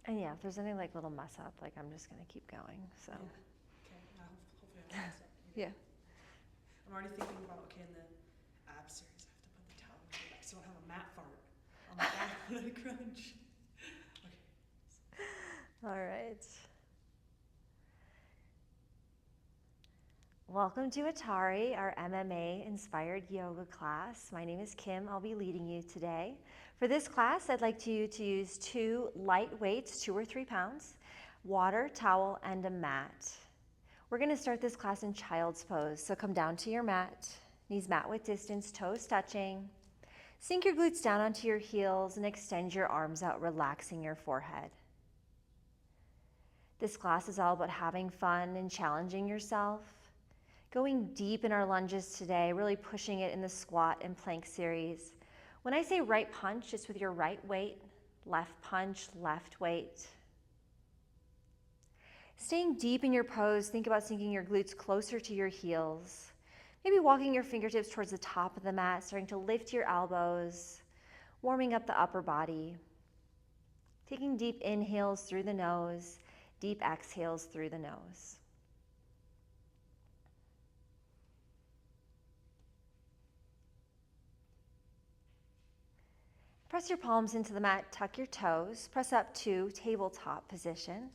And yeah, if there's any like little mess up, like I'm just gonna keep going, so. Yeah. Okay. Yeah, hopefully I don't mess up either. Yeah. I'm already thinking about, okay, in the ab series, I have to put the towel in back so I don't have a mat fart on my back when I crunch. Okay. All right. Welcome to Atari, our MMA-inspired yoga class. My name is Kim. I'll be leading you today. For this class, I'd like you to use 2 light weights, 2 or 3 pounds, water, towel, and a mat. We're going to start this class in child's pose. So come down to your mat, knees mat width distance, toes touching. Sink your glutes down onto your heels and extend your arms out, relaxing your forehead. This class is all about having fun and challenging yourself. Going deep in our lunges today, really pushing it in the squat and plank series. When I say right punch, it's with your right weight, left punch, left weight. Staying deep in your pose, think about sinking your glutes closer to your heels. Maybe walking your fingertips towards the top of the mat, starting to lift your elbows, warming up the upper body. Taking deep inhales through the nose, deep exhales through the nose. Press your palms into the mat, tuck your toes, press up to tabletop position.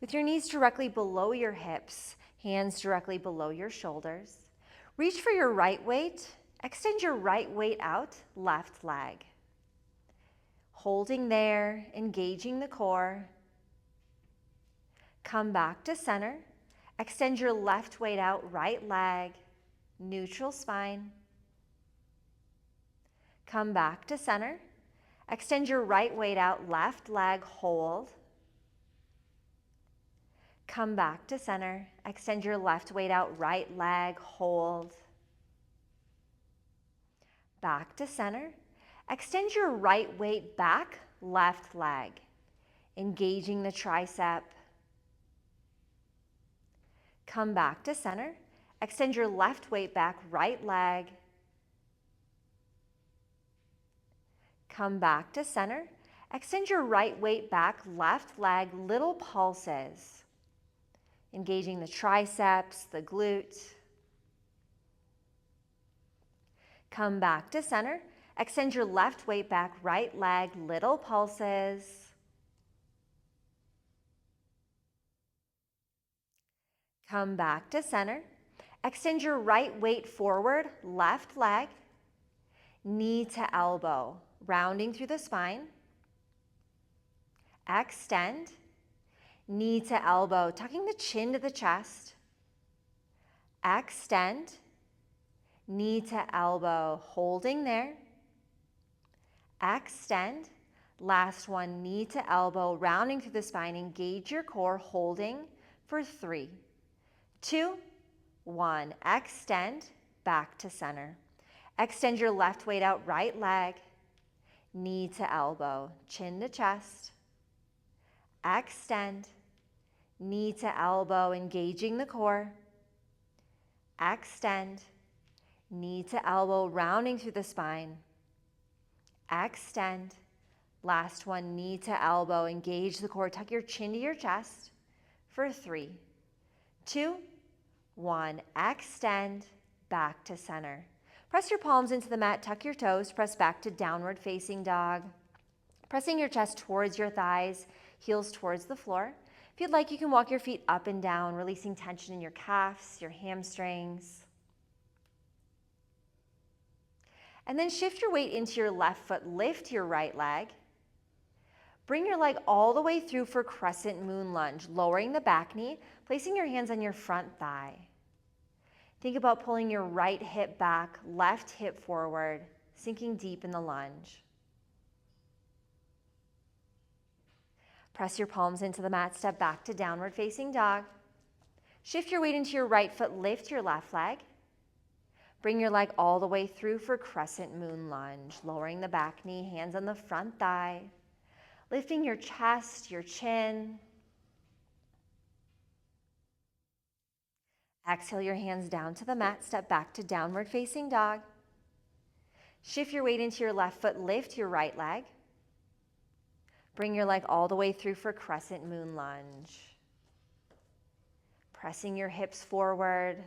With your knees directly below your hips, hands directly below your shoulders. Reach for your right weight, extend your right weight out, left leg. Holding there, engaging the core. Come back to center, extend your left weight out, right leg, neutral spine. Come back to center. Extend your right weight out, left leg, hold. Come back to center. Extend your left weight out, right leg, hold. Back to center. Extend your right weight back, left leg. Engaging the tricep. Come back to center. Extend your left weight back, right leg. Come back to center. Extend your right weight back, left leg, little pulses. Engaging the triceps, the glute. Come back to center. Extend your left weight back, right leg, little pulses. Come back to center. Extend your right weight forward, left leg, knee to elbow, rounding through the spine. Extend, knee to elbow, tucking the chin to the chest. Extend, knee to elbow, holding there. Extend, last one, knee to elbow, rounding through the spine. Engage your core, holding for 3, 2, 1. Extend, back to center. Extend your left weight out, right leg, knee to elbow, chin to chest. Extend, knee to elbow, engaging the core. Extend, knee to elbow, rounding through the spine. Extend, last one, knee to elbow, engage the core, tuck your chin to your chest for 3, 2, 1. Extend, back to center. Press your palms into the mat, tuck your toes, press back to downward facing dog. Pressing your chest towards your thighs, heels towards the floor. If you'd like, you can walk your feet up and down, releasing tension in your calves, your hamstrings. And then shift your weight into your left foot, lift your right leg. Bring your leg all the way through for crescent moon lunge, lowering the back knee, placing your hands on your front thigh. Think about pulling your right hip back, left hip forward, sinking deep in the lunge. Press your palms into the mat, step back to downward facing dog. Shift your weight into your right foot, lift your left leg. Bring your leg all the way through for crescent moon lunge, lowering the back knee, hands on the front thigh, lifting your chest, your chin. Exhale your hands down to the mat, step back to downward facing dog. Shift your weight into your left foot, lift your right leg. Bring your leg all the way through for crescent moon lunge. Pressing your hips forward.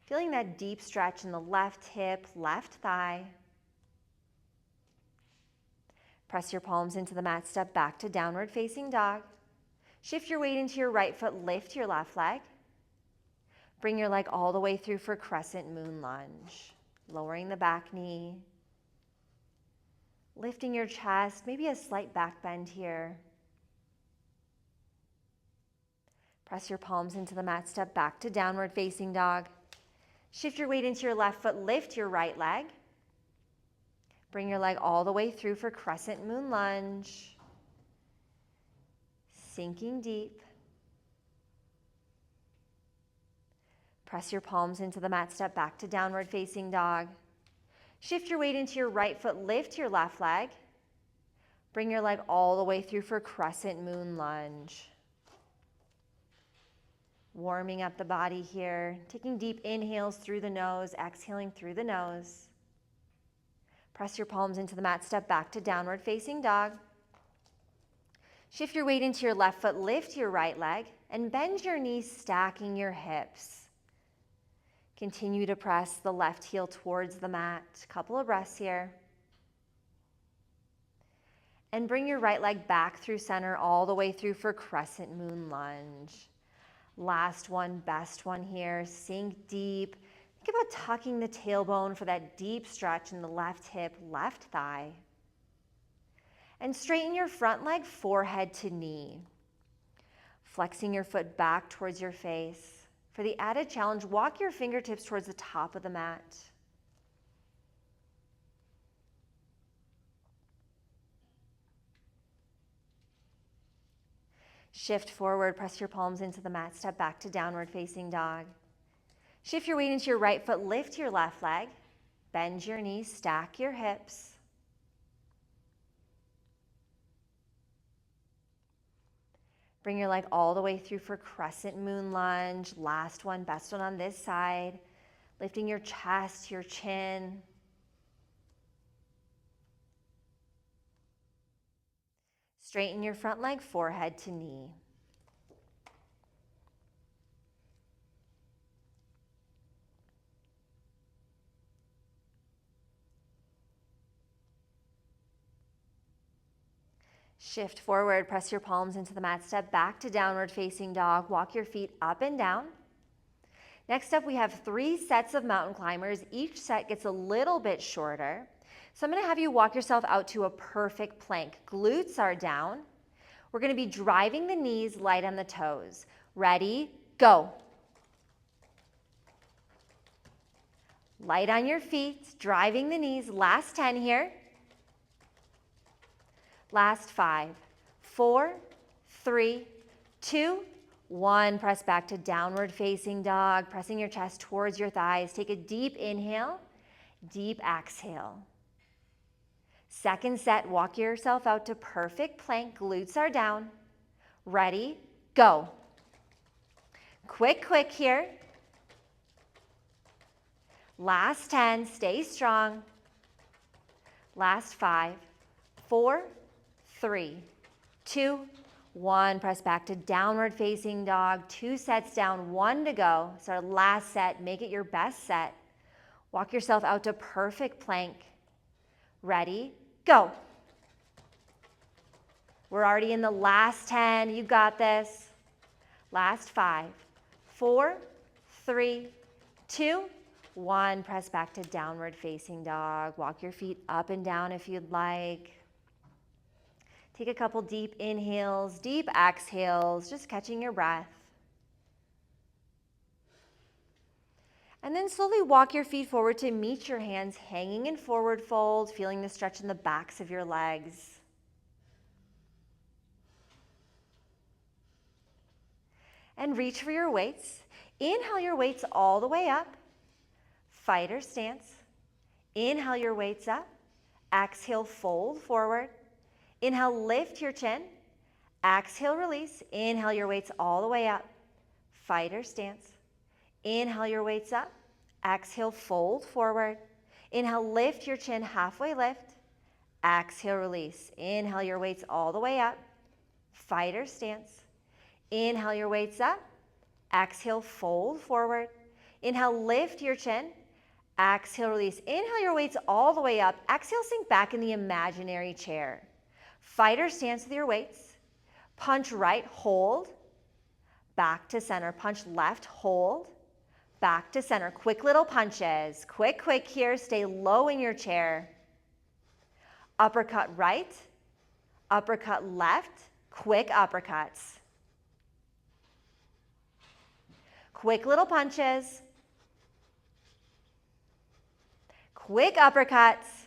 Feeling that deep stretch in the left hip, left thigh. Press your palms into the mat, step back to downward facing dog. Shift your weight into your right foot, lift your left leg. Bring your leg all the way through for crescent moon lunge. Lowering the back knee. Lifting your chest, maybe a slight back bend here. Press your palms into the mat, step back to downward facing dog. Shift your weight into your left foot, lift your right leg. Bring your leg all the way through for crescent moon lunge. Sinking deep. Press your palms into the mat, step back to downward facing dog. Shift your weight into your right foot, lift your left leg. Bring your leg all the way through for crescent moon lunge. Warming up the body here, taking deep inhales through the nose, exhaling through the nose. Press your palms into the mat, step back to downward facing dog. Shift your weight into your left foot, lift your right leg, and bend your knees, stacking your hips. Continue to press the left heel towards the mat. Couple of breaths here. And bring your right leg back through center all the way through for crescent moon lunge. Last one, best one here. Sink deep. Think about tucking the tailbone for that deep stretch in the left hip, left thigh. And straighten your front leg, forehead to knee. Flexing your foot back towards your face. For the added challenge, walk your fingertips towards the top of the mat. Shift forward, press your palms into the mat, step back to downward facing dog. Shift your weight into your right foot, lift your left leg, bend your knees, stack your hips. Bring your leg all the way through for crescent moon lunge. Last one, best one on this side. Lifting your chest, your chin. Straighten your front leg, forehead to knee. Shift forward, press your palms into the mat, step back to downward facing dog, walk your feet up and down. Next up, we have 3 sets of mountain climbers. Each set gets a little bit shorter. So I'm gonna have you walk yourself out to a perfect plank. Glutes are down. We're gonna be driving the knees light on the toes. Ready, go. Light on your feet, driving the knees. Last 10 here. Last 5, 4, 3, 2, 1. Press back to downward facing dog, pressing your chest towards your thighs. Take a deep inhale, deep exhale. Second set, walk yourself out to perfect plank. Glutes are down. Ready, go. Quick here. Last 10, stay strong. Last 5, 4, 3, 2, 1. Press back to downward facing dog. 2 sets down, 1 to go. It's our last set. Make it your best set. Walk yourself out to perfect plank. Ready, go. We're already in the last 10. You got this. Last 5, 4, 3, 2, 1. Press back to downward facing dog. Walk your feet up and down if you'd like. Take a couple deep inhales, deep exhales, just catching your breath. And then slowly walk your feet forward to meet your hands hanging in forward fold, feeling the stretch in the backs of your legs. And reach for your weights. Inhale your weights all the way up. Fighter stance. Inhale your weights up. Exhale, fold forward. Inhale, lift your chin. Exhale, release. Inhale your weights all the way up. Fighter stance. Inhale your weights up. Exhale, fold forward. Inhale, lift your chin, halfway lift. Exhale, release. Inhale your weights all the way up. Fighter stance. Inhale your weights up. Exhale, fold forward. Inhale, lift your chin. Exhale, release. Inhale your weights all the way up. Exhale, sink back in the imaginary chair. Fighter stance with your weights. Punch right, hold. Back to center. Punch left, hold. Back to center. Quick little punches. Quick here. Stay low in your chair. Uppercut right. Uppercut left. Quick uppercuts. Quick little punches. Quick uppercuts.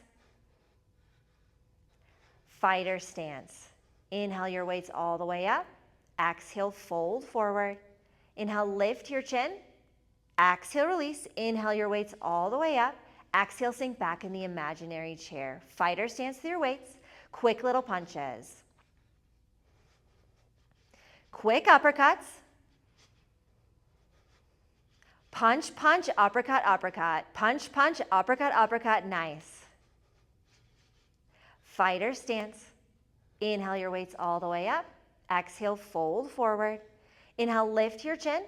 Fighter stance. Inhale your weights all the way up. Exhale, fold forward. Inhale, lift your chin. Exhale, release. Inhale your weights all the way up. Exhale, sink back in the imaginary chair. Fighter stance with your weights. Quick little punches. Quick uppercuts. Punch, punch, uppercut, uppercut. Punch, punch, uppercut, uppercut. Nice. Fighter stance. Inhale your weights all the way up. Exhale, fold forward. Inhale, lift your chin.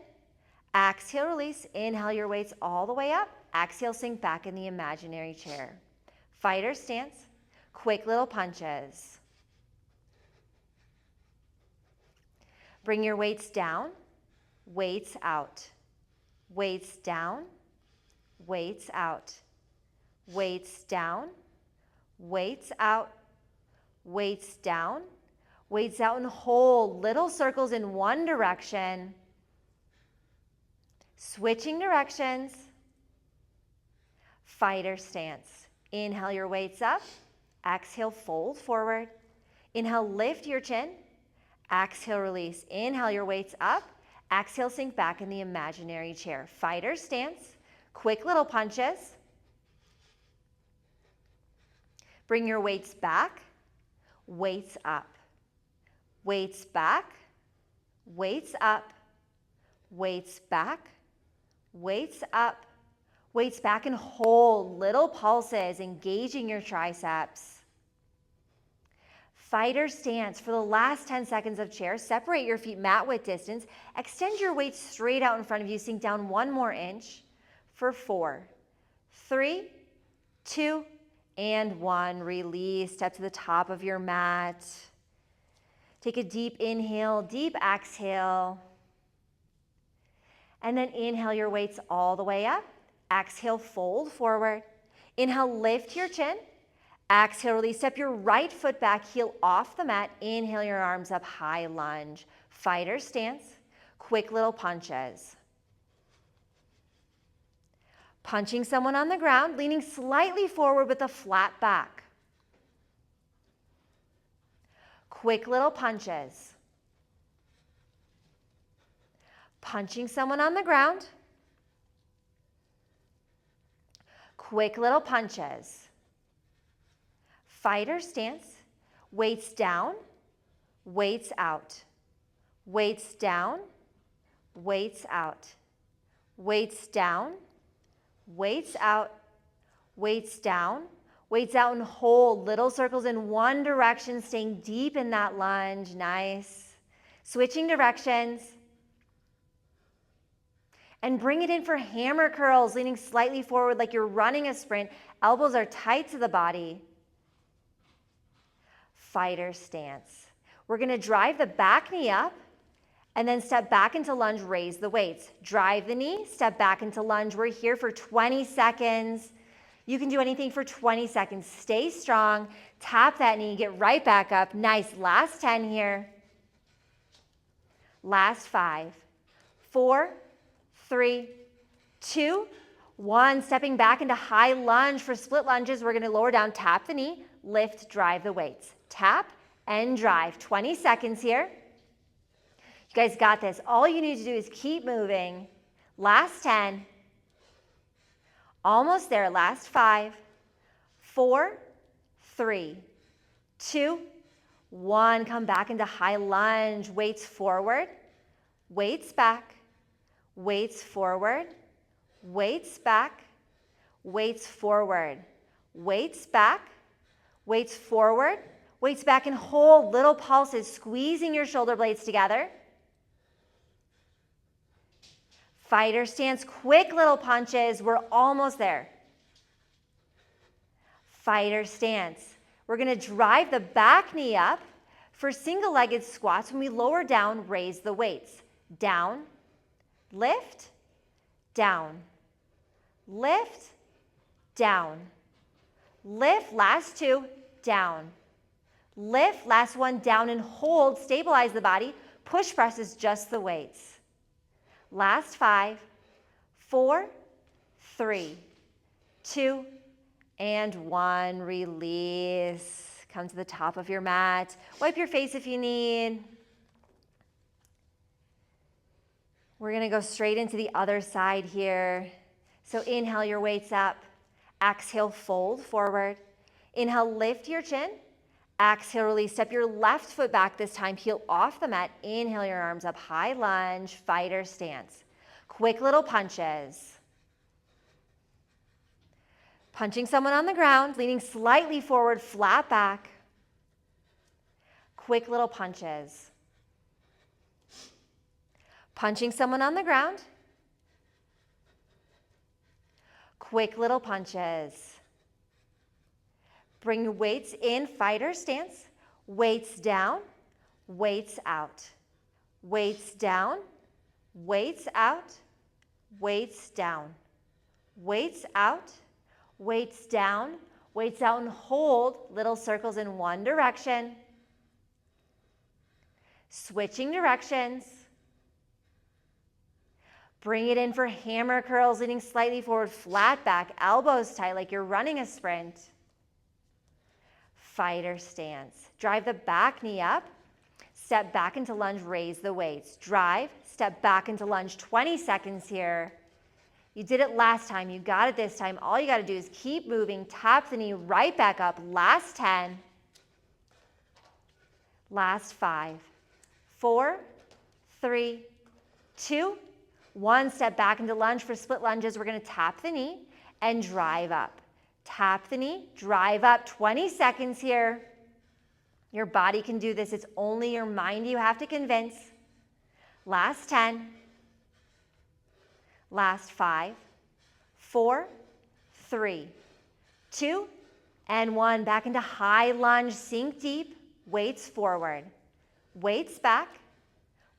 Exhale, release. Inhale your weights all the way up. Exhale, sink back in the imaginary chair. Fighter stance. Quick little punches. Bring your weights down. Weights out. Weights down. Weights out. Weights down. Weights out. Weights down. Weights out and hold. Little circles in one direction. Switching directions. Fighter stance. Inhale your weights up. Exhale, fold forward. Inhale, lift your chin. Exhale, release. Inhale your weights up. Exhale, sink back in the imaginary chair. Fighter stance. Quick little punches. Bring your weights back. Weights up. Weights back. Weights up. Weights back. Weights up. Weights back and hold. Little pulses, engaging your triceps. Fighter stance. For the last 10 seconds of chair, separate your feet mat width distance. Extend your weight straight out in front of you. Sink down 1 more inch for 4, 3, 2, and 1. Release. Step to the top of your mat. Take a deep inhale, deep exhale. And then inhale your weights all the way up. Exhale, fold forward. Inhale, lift your chin. Exhale, release. Step your right foot back, heel off the mat. Inhale your arms up, high lunge. Fighter stance. Quick little punches. Punching someone on the ground, leaning slightly forward with a flat back. Quick little punches. Punching someone on the ground. Quick little punches. Fighter stance. Weights down. Weights out. Weights down. Weights out. Weights down. Weights out. Weights down. Weights out and hold. Little circles in one direction, staying deep in that lunge. Nice. Switching directions. And bring it in for hammer curls, leaning slightly forward like you're running a sprint. Elbows are tight to the body. Fighter stance. We're going to drive the back knee up and then step back into lunge, raise the weights. Drive the knee, step back into lunge. We're here for 20 seconds. You can do anything for 20 seconds. Stay strong. Tap that knee, get right back up. Nice. Last 10 here. Last 5, 4, 3, 2, 1. Stepping back into high lunge for split lunges. We're going to lower down, tap the knee, lift, drive the weights. Tap and drive. 20 seconds here. You guys got this. All you need to do is keep moving. Last 10. Almost there. Last 5, 4, 3, 2, 1. Come back into high lunge. Weights forward. Weights back. Weights forward. Weights back. Weights forward. Weights back. Weights forward, weights back and hold, little pulses, squeezing your shoulder blades together. Fighter stance, quick little punches. We're almost there. Fighter stance. We're going to drive the back knee up. For single-legged squats, when we lower down, raise the weights. Down, lift, down, lift, down, lift, last two, down, lift, last one, down and hold, stabilize the body. Push press is just the weights. Last 5, 4, 3, 2, and 1. Release. Come to the top of your mat. Wipe your face if you need. We're going to go straight into the other side here. So inhale your weights up. Exhale, fold forward. Inhale, lift your chin. Exhale, release. Step your left foot back this time. Heel off the mat. Inhale your arms up. High lunge, fighter stance. Quick little punches. Punching someone on the ground, leaning slightly forward, flat back. Quick little punches. Punching someone on the ground. Quick little punches. Bring your weights in, fighter stance. Weights down, weights out. Weights down, weights out, weights down. Weights out, weights down, weights out and hold, little circles in one direction. Switching directions. Bring it in for hammer curls, leaning slightly forward, flat back, elbows tight like you're running a sprint. Fighter stance. Drive the back knee up. Step back into lunge, raise the weights. Drive, step back into lunge, 20 seconds here. You did it last time, you got it this time. All you got to do is keep moving, tap the knee right back up. Last 10. Last 5, 4, 3, 2, 1. Step back into lunge. For split lunges, we're going to tap the knee and drive up. Tap the knee, drive up, 20 seconds here. Your body can do this. It's only your mind you have to convince. Last 10. Last 5, 4, 3, 2, and 1. Back into high lunge. Sink deep. Weights forward. Weights back.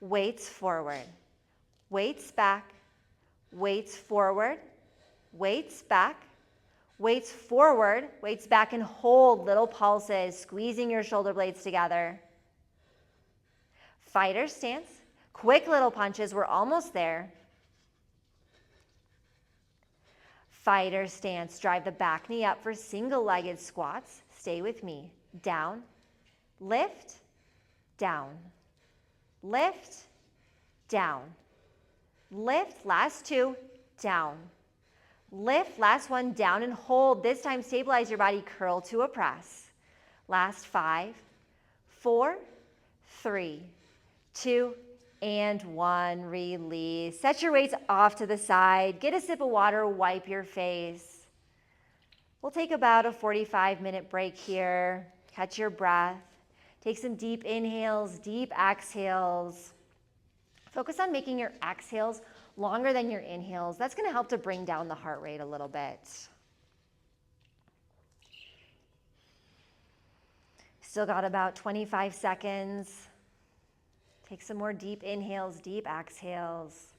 Weights forward. Weights back. Weights forward. Weights back. Weights forward. Weights back and hold. Little pulses. Squeezing your shoulder blades together. Fighter stance. Quick little punches. We're almost there. Fighter stance. Drive the back knee up for single-legged squats. Stay with me. Down, lift, down, lift, down, lift. Last 2, down, lift. Last 1, down and hold. This time, stabilize your body. Curl to a press. Last 5, 4, 3, 2, and 1. Release. Set your weights off to the side. Get a sip of water. Wipe your face. We'll take about a 45-minute break here. Catch your breath. Take some deep inhales, deep exhales. Focus on making your exhales longer than your inhales. That's going to help to bring down the heart rate a little bit. Still got about 25 seconds. Take some more deep inhales, deep exhales.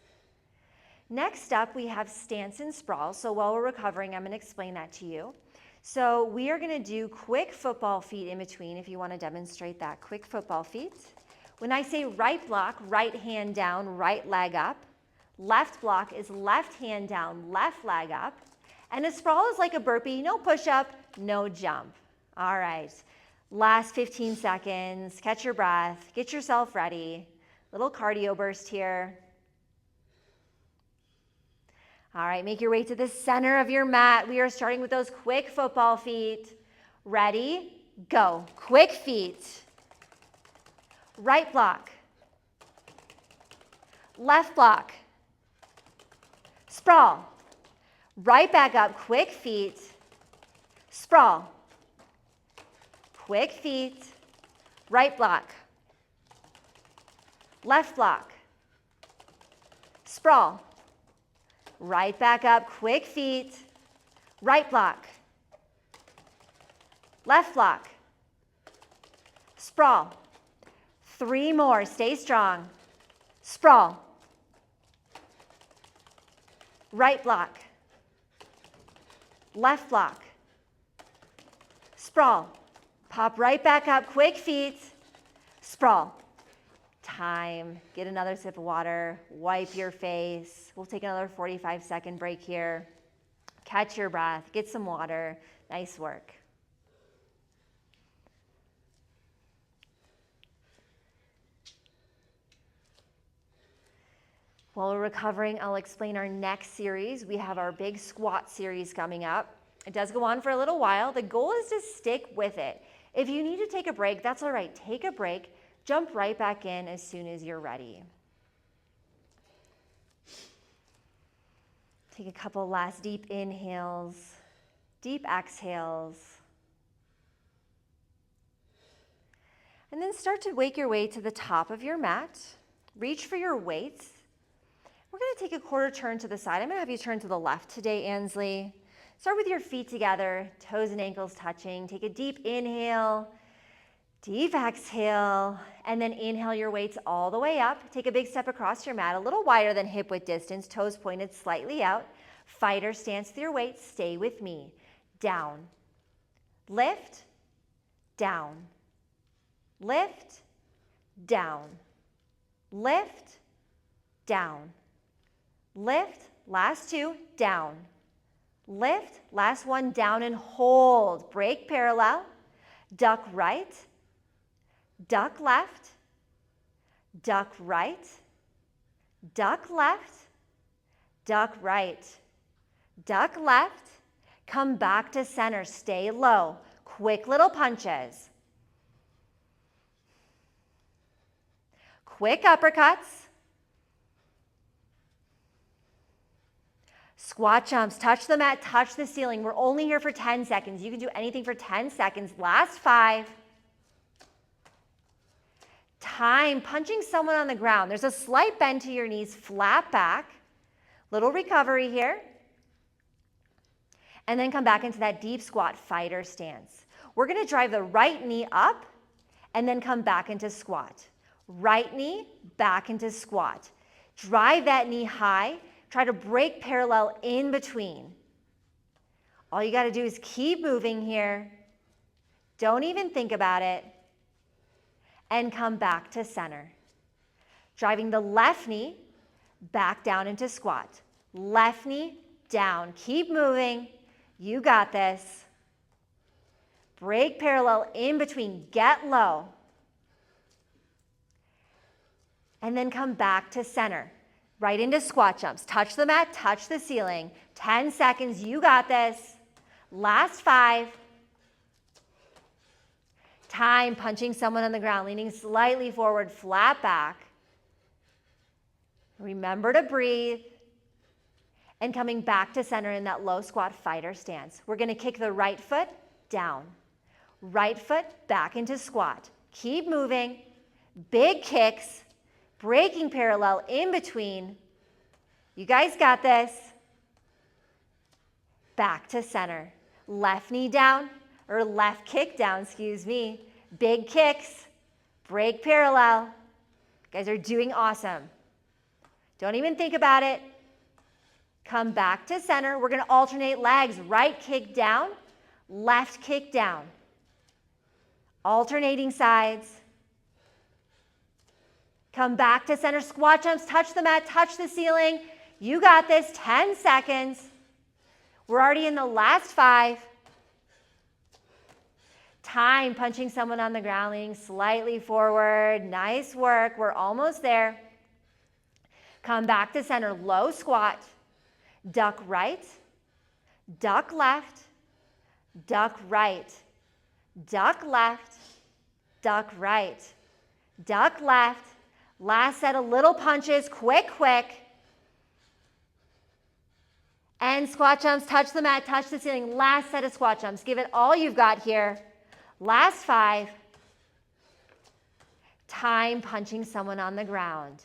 Next up, we have stance and sprawl. So while we're recovering, I'm going to explain that to you. So we are going to do quick football feet in between if you want to demonstrate that. Quick football feet. When I say right block, right hand down, right leg up. Left block is left hand down, left leg up. And a sprawl is like a burpee, no push-up, no jump. All right. Last 15 seconds. Catch your breath. Get yourself ready. Little cardio burst here. All right, make your way to the center of your mat. We are starting with those quick football feet. Ready, go. Quick feet. Right block. Left block. Sprawl. Right back up, quick feet. Sprawl. quick feet, right block, left block, sprawl, right back up, quick feet, right block, left block, sprawl. 3 more, stay strong. Sprawl, right block, left block, sprawl. Pop right back up, quick feet, sprawl. Time, get another sip of water, wipe your face. We'll take another 45-second break here. Catch your breath, get some water. Nice work. While we're recovering, I'll explain our next series. We have our big squat series coming up. It does go on for a little while. The goal is to stick with it. If you need to take a break, that's all right. Take a break. Jump right back in as soon as you're ready. Take a couple last deep inhales, deep exhales. And then start to wake your way to the top of your mat. Reach for your weights. We're going to take a quarter turn to the side. I'm going to have you turn to the left today, Ansley. Start with your feet together, toes and ankles touching. Take a deep inhale, deep exhale, and then inhale your weights all the way up. Take a big step across your mat, a little wider than hip width distance, toes pointed slightly out. Fighter stance with your weights. Stay with me. Down, lift, down, lift, down, lift, down, lift. Last 2, down. Lift, last 1, down and hold. Break parallel, duck right, duck left, duck right, duck left, duck right, duck left. Come back to center, stay low. Quick little punches. Quick uppercuts. Squat jumps, touch the mat, touch the ceiling. We're only here for 10 seconds. You can do anything for 10 seconds. Last 5. Time, punching someone on the ground. There's a slight bend to your knees, flat back. Little recovery here. And then come back into that deep squat, fighter stance. We're going to drive the right knee up and then come back into squat. Right knee, back into squat. Drive that knee high. Try to break parallel in between. All you got to do is keep moving here. Don't even think about it. And come back to center. Driving the left knee back down into squat. Left knee down. Keep moving. You got this. Break parallel in between. Get low. And then come back to center. Right into squat jumps. Touch the mat, touch the ceiling. 10 seconds, you got this. Last 5. Time, punching someone on the ground, leaning slightly forward, flat back. Remember to breathe. And coming back to center in that low squat fighter stance. We're going to kick the right foot down. Right foot back into squat. Keep moving. Big kicks. Breaking parallel in between. You guys got this. Back to center. Left knee down, or left kick down, excuse me. Big kicks. Break parallel. You guys are doing awesome. Don't even think about it. Come back to center. We're going to alternate legs. Right kick down, left kick down. Alternating sides. Come back to center, squat jumps, touch the mat, touch the ceiling. You got this, 10 seconds. We're already in the last 5. Time, punching someone on the ground, leaning slightly forward. Nice work, we're almost there. Come back to center, low squat. Duck right, duck left, duck right, duck left, duck right, duck left. Last set of little punches, quick. And squat jumps, touch the mat, touch the ceiling. Last set of squat jumps. Give it all you've got here. Last 5. Time punching someone on the ground.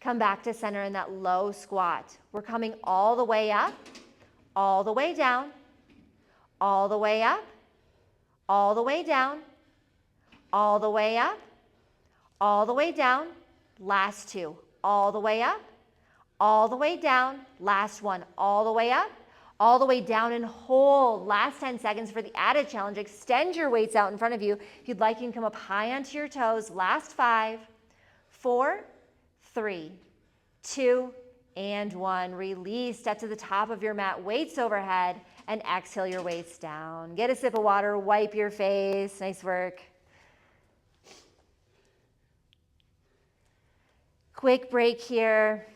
Come back to center in that low squat. We're coming all the way up, all the way down, all the way up, all the way down, all the way up, all the way down. Last 2. All the way up, all the way down. Last 1. All the way up, all the way down, and hold. Last 10 seconds for the added challenge. Extend your weights out in front of you. If you'd like, you can come up high onto your toes. Last 5, 4, 3, 2, and 1. Release. Step to the top of your mat, weights overhead, and exhale your weights down. Get a sip of water, wipe your face. Nice work. Quick break here.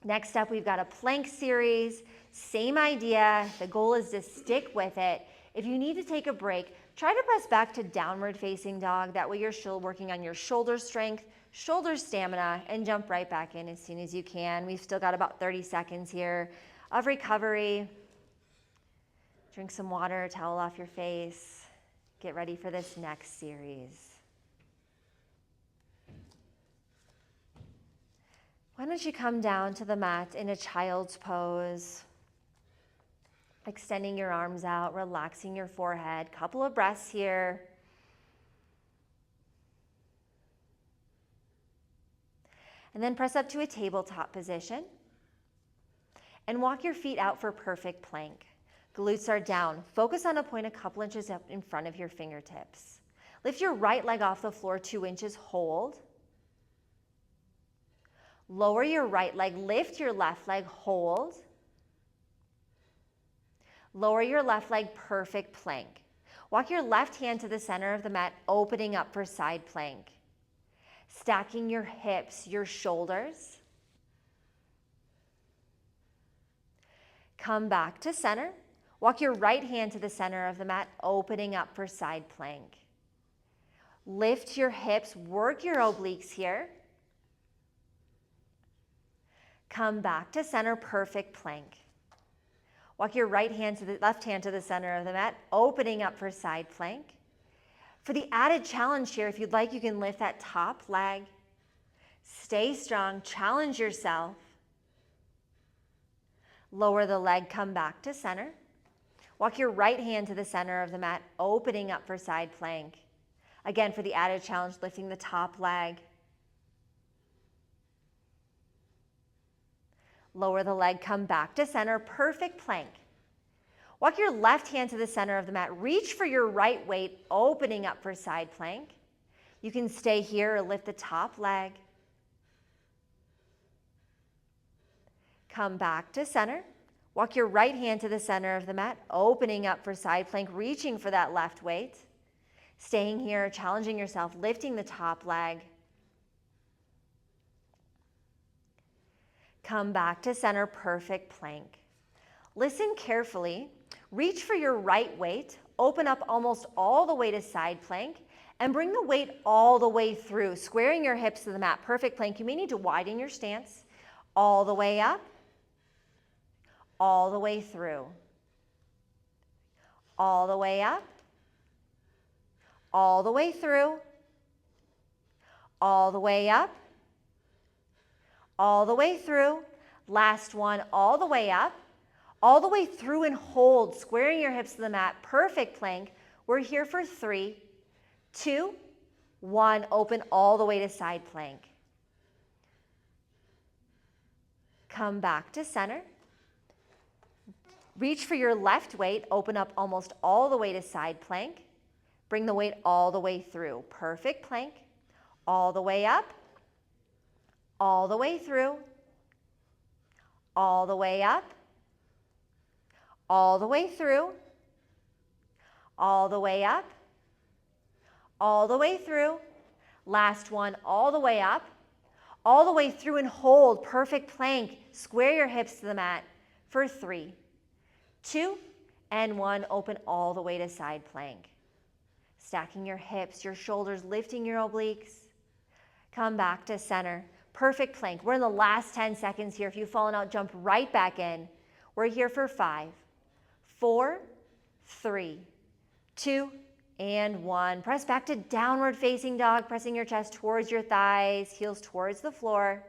Next up, we've got a plank series. Same idea. The goal is to stick with it. If you need to take a break, try to press back to downward facing dog. That way you're still working on your shoulder strength, shoulder stamina, and jump right back in as soon as you can. We've still got about 30 seconds here of recovery. Drink some water, towel off your face. Get ready for this next series. Why don't you come down to the mat in a child's pose, extending your arms out, relaxing your forehead. Couple of breaths here. And then press up to a tabletop position and walk your feet out for perfect plank. Glutes are down. Focus on a point a couple inches up in front of your fingertips. Lift your right leg off the floor 2 inches, hold. Lower your right leg, lift your left leg, hold. Lower your left leg, perfect plank. Walk your left hand to the center of the mat, opening up for side plank. Stacking your hips, your shoulders. Come back to center. Walk your right hand to the center of the mat, opening up for side plank. Lift your hips, work your obliques here. Come back to center, perfect plank. Walk your right hand to the left hand to the center of the mat, opening up for side plank. For the added challenge here, if you'd like, you can lift that top leg. Stay strong, challenge yourself. Lower the leg, come back to center. Walk your right hand to the center of the mat, opening up for side plank. Again, for the added challenge, lifting the top leg. Lower the leg, come back to center, perfect plank. Walk your left hand to the center of the mat. Reach for your right weight, opening up for side plank. You can stay here or lift the top leg. Come back to center. Walk your right hand to the center of the mat, opening up for side plank, reaching for that left weight. Staying here, challenging yourself, lifting the top leg. Come back to center, perfect plank. Listen carefully. Reach for your right weight. Open up almost all the way to side plank and bring the weight all the way through, squaring your hips to the mat. Perfect plank. You may need to widen your stance. All the way up, all the way through. All the way up, all the way through. All the way up, all the way through. Last one, all the way up, all the way through, and hold, squaring your hips to the mat. Perfect plank. We're here for 3, 2, 1. Open all the way to side plank. Come back to center. Reach for your left weight. Open up almost all the way to side plank. Bring the weight all the way through. Perfect plank. All the way up, all the way through, all the way up, all the way through, all the way up, all the way through. Last one, all the way up, all the way through, and hold. Perfect plank. Square your hips to the mat for 3, 2, and 1. Open all the way to side plank. Stacking your hips, your shoulders, lifting your obliques. Come back to center. Perfect plank. We're in the last 10 seconds here. If you've fallen out, jump right back in. We're here for 5, 4, 3, 2, and 1. Press back to downward facing dog, pressing your chest towards your thighs, heels towards the floor.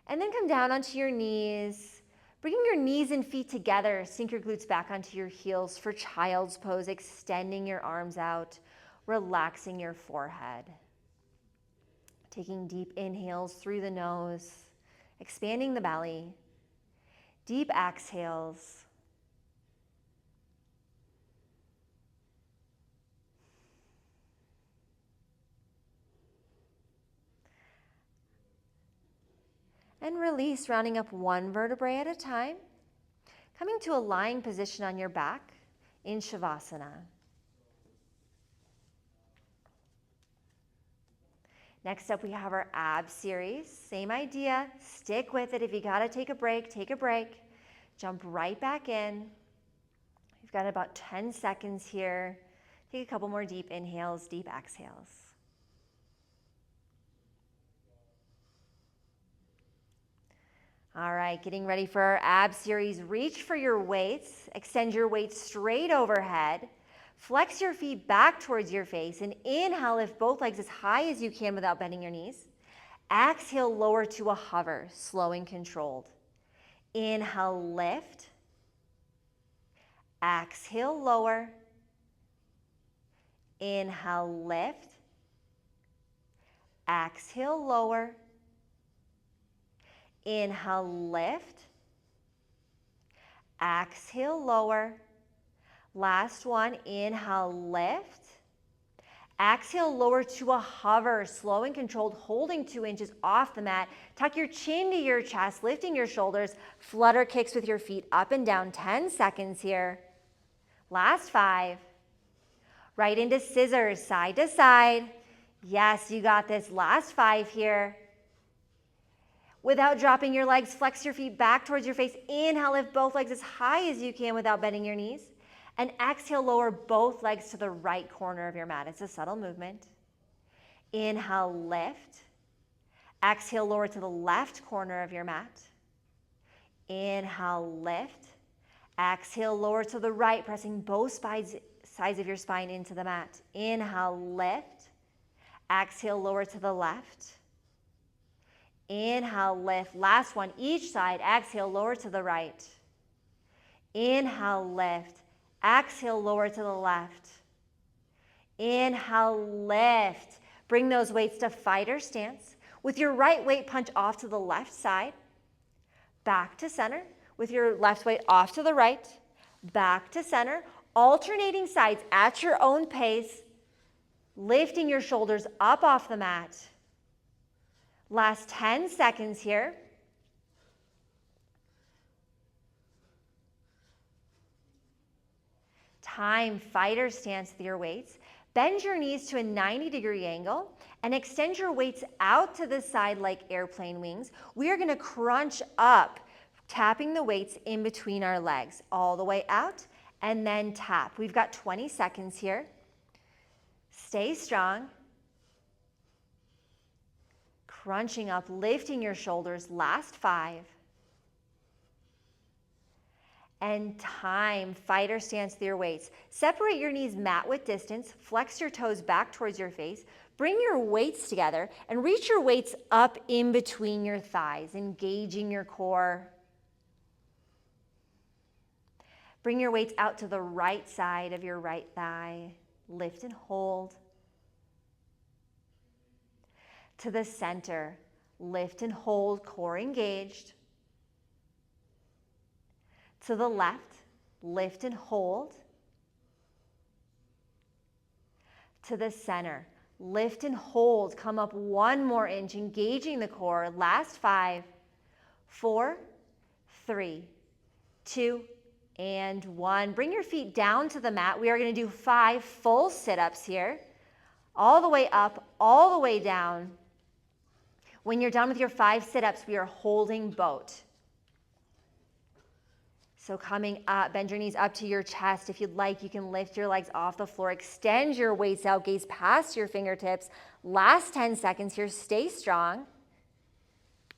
And then come down onto your knees, bringing your knees and feet together. Sink your glutes back onto your heels for child's pose, extending your arms out, relaxing your forehead. Taking deep inhales through the nose, expanding the belly. Deep exhales. And release, rounding up one vertebrae at a time. Coming to a lying position on your back in Shavasana. Next up, we have our ab series. Same idea, stick with it. If you gotta take a break, take a break. Jump right back in. We've got about 10 seconds here. Take a couple more deep inhales, deep exhales. All right, getting ready for our ab series. Reach for your weights. Extend your weights straight overhead. Flex your feet back towards your face and inhale, lift both legs as high as you can without bending your knees. Exhale, lower to a hover, slow and controlled. Inhale, lift. Exhale, lower. Inhale, lift. Exhale, lower. Inhale, lift. Exhale, lower. Last one, inhale, lift. Exhale, lower to a hover, slow and controlled, holding 2 inches off the mat. Tuck your chin to your chest, lifting your shoulders. Flutter kicks with your feet up and down, 10 seconds here. Last 5. Right into scissors, side to side. Yes, you got this. Last 5 here. Without dropping your legs, flex your feet back towards your face. Inhale, lift both legs as high as you can without bending your knees. And exhale, lower both legs to the right corner of your mat. It's a subtle movement. Inhale, lift. Exhale, lower to the left corner of your mat. Inhale, lift. Exhale, lower to the right, pressing both sides of your spine into the mat. Inhale, lift. Exhale, lower to the left. Inhale, lift. Last one, each side. Exhale, lower to the right. Inhale, lift. Exhale, lower to the left. Inhale, lift. Bring those weights to fighter stance. With your right weight, punch off to the left side. Back to center. With your left weight off to the right. Back to center. Alternating sides at your own pace. Lifting your shoulders up off the mat. Last 10 seconds here. Time, fighter stance with your weights. Bend your knees to a 90-degree angle and extend your weights out to the side like airplane wings. We are going to crunch up, tapping the weights in between our legs, all the way out, and then tap. We've got 20 seconds here. Stay strong. Crunching up, lifting your shoulders. Last 5. And time, fighter stance with your weights. Separate your knees mat width distance, flex your toes back towards your face, bring your weights together, and reach your weights up in between your thighs, engaging your core. Bring your weights out to the right side of your right thigh. Lift and hold. To the center, lift and hold, core engaged. To the left, lift and hold. To the center, lift and hold. Come up 1 more inch, engaging the core. Last 5, 4, 3, 2, and 1. Bring your feet down to the mat. We are going to do 5 full sit-ups here. All the way up, all the way down. When you're done with your 5 sit-ups, we are holding boat. So coming up, bend your knees up to your chest. If you'd like, you can lift your legs off the floor. Extend your weights out, gaze past your fingertips. Last 10 seconds here, stay strong.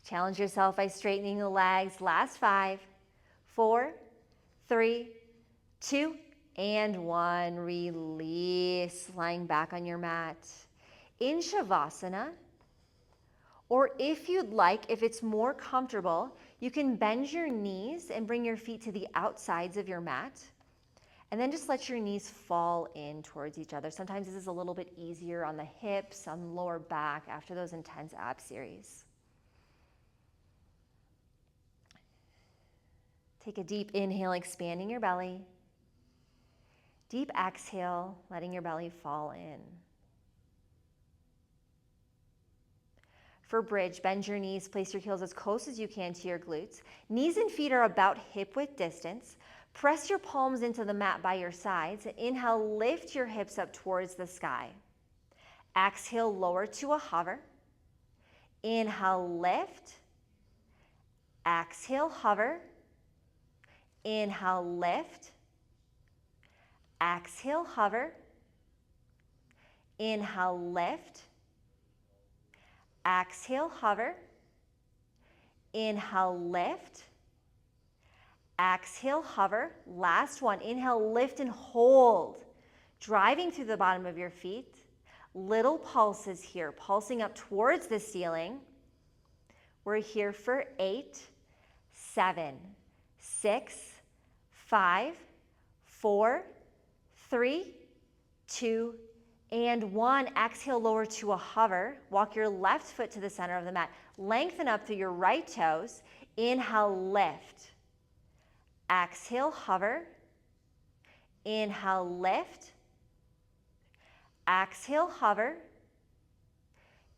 Challenge yourself by straightening the legs. Last 5, 4, 3, 2, and 1. Release, lying back on your mat. In Shavasana, or if you'd like, if it's more comfortable, you can bend your knees and bring your feet to the outsides of your mat. And then just let your knees fall in towards each other. Sometimes this is a little bit easier on the hips, on the lower back after those intense ab series. Take a deep inhale, expanding your belly. Deep exhale, letting your belly fall in. For bridge, bend your knees, place your heels as close as you can to your glutes. Knees and feet are about hip width distance. Press your palms into the mat by your sides. Inhale, lift your hips up towards the sky. Exhale, lower to a hover. Inhale, lift. Exhale, hover. Inhale, lift. Exhale, hover. Inhale, lift. Exhale, hover. Inhale, lift. Exhale, hover. Last one. Inhale, lift and hold. Driving through the bottom of your feet. Little pulses here, pulsing up towards the ceiling. We're here for 8, 7, 6, 5, 4, 3, 2, and 1. Exhale, lower to a hover. Walk your left foot to the center of the mat. Lengthen up through your right toes. Inhale, lift. Exhale, hover. Inhale, lift. Exhale, hover.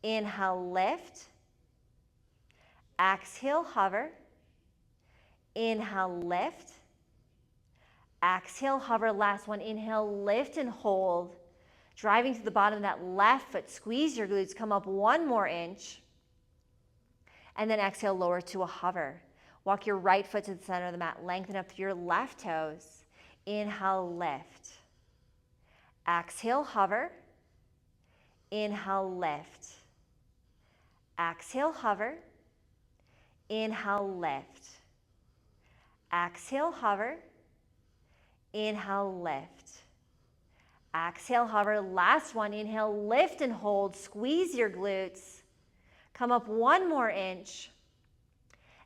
Inhale, lift. Exhale, hover. Inhale, lift. Exhale, hover. Last one. Inhale, lift and hold. Driving to the bottom of that left foot. Squeeze your glutes. Come up 1 more inch. And then exhale, lower to a hover. Walk your right foot to the center of the mat. Lengthen up through your left toes. Inhale, lift. Exhale, hover. Inhale, lift. Exhale, hover. Inhale, lift. Exhale, hover. Inhale, lift. Exhale, hover. Last one. Inhale, lift and hold. Squeeze your glutes. Come up 1 more inch.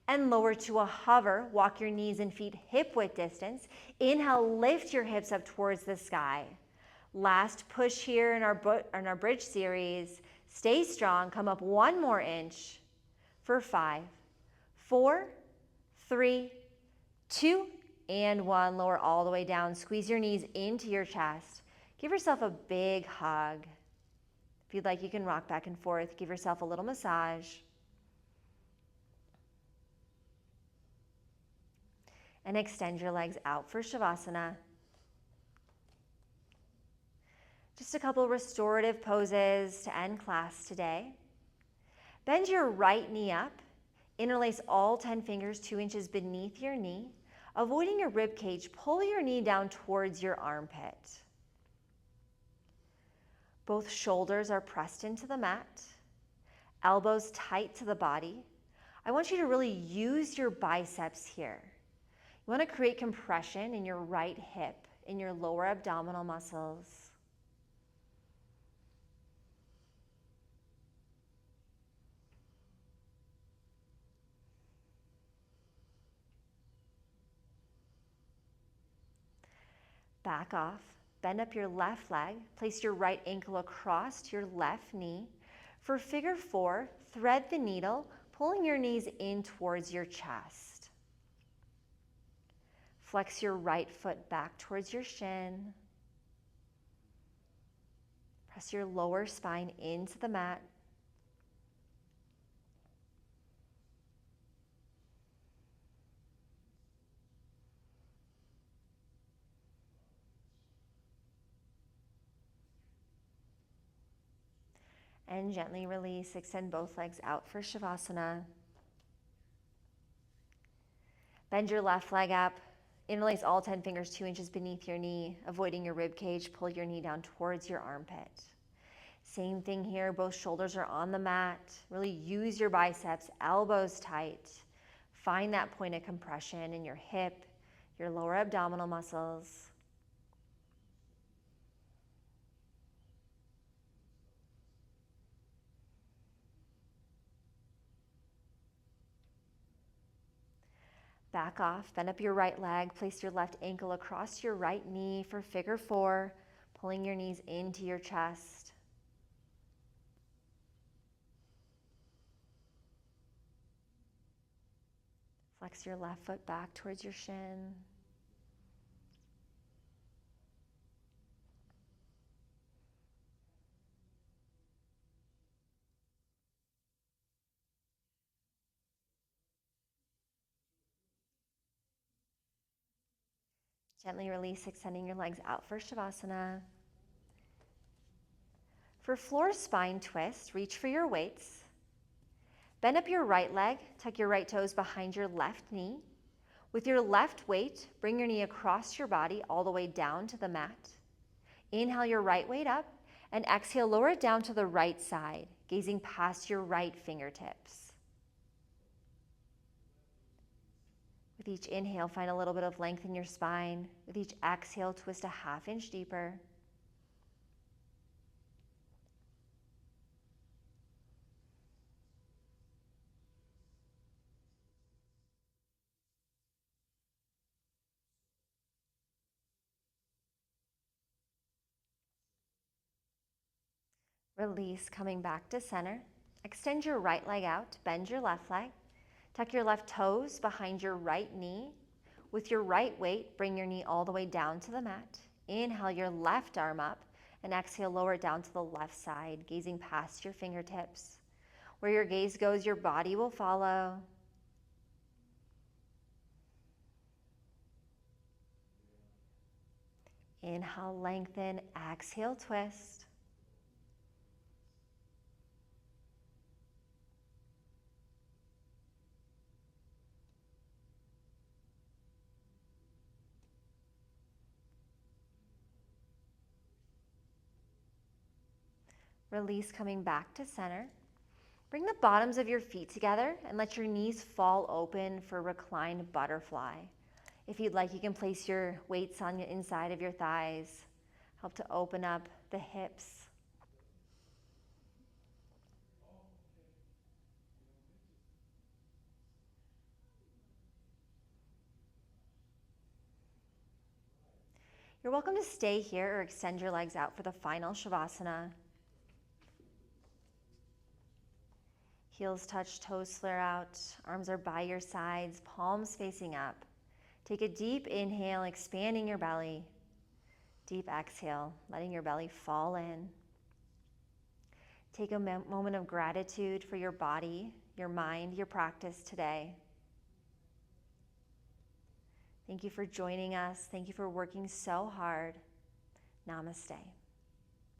And lower to a hover. Walk your knees and feet hip width distance. Inhale, lift your hips up towards the sky. Last push here in our bridge series. Stay strong. Come up 1 more inch for 5, 4, 3, 2, and 1. Lower all the way down. Squeeze your knees into your chest. Give yourself a big hug. If you'd like, you can rock back and forth. Give yourself a little massage. And extend your legs out for Shavasana. Just a couple restorative poses to end class today. Bend your right knee up. Interlace all 10 fingers 2 inches beneath your knee. Avoiding your rib cage, pull your knee down towards your armpit. Both shoulders are pressed into the mat. Elbows tight to the body. I want you to really use your biceps here. You want to create compression in your right hip, in your lower abdominal muscles. Back off. Bend up your left leg. Place your right ankle across your left knee. For figure 4, thread the needle, pulling your knees in towards your chest. Flex your right foot back towards your shin. Press your lower spine into the mat. And gently release. Extend both legs out for Shavasana. Bend your left leg up. Interlace all 10 fingers 2 inches beneath your knee, avoiding your rib cage. Pull your knee down towards your armpit. Same thing here. Both shoulders are on the mat. Really use your biceps, elbows tight. Find that point of compression in your hip, your lower abdominal muscles. Back off, bend up your right leg, place your left ankle across your right knee for figure 4, pulling your knees into your chest. Flex your left foot back towards your shin. Gently release, extending your legs out for Shavasana. For floor spine twist, reach for your weights. Bend up your right leg, tuck your right toes behind your left knee. With your left weight, bring your knee across your body all the way down to the mat. Inhale your right weight up, and exhale, lower it down to the right side, gazing past your right fingertips. With each inhale, find a little bit of length in your spine. With each exhale, twist a ½ inch deeper. Release, coming back to center. Extend your right leg out, bend your left leg. Tuck your left toes behind your right knee. With your right weight, bring your knee all the way down to the mat. Inhale your left arm up, and exhale, lower it down to the left side, gazing past your fingertips. Where your gaze goes, your body will follow. Inhale, lengthen. Exhale, twist. Release, coming back to center. Bring the bottoms of your feet together and let your knees fall open for reclined butterfly. If you'd like, you can place your weights on the inside of your thighs. Help to open up the hips. You're welcome to stay here or extend your legs out for the final Shavasana. Heels touch, toes flare out, arms are by your sides, palms facing up. Take a deep inhale, expanding your belly. Deep exhale, letting your belly fall in. Take a moment of gratitude for your body, your mind, your practice today. Thank you for joining us. Thank you for working so hard. Namaste.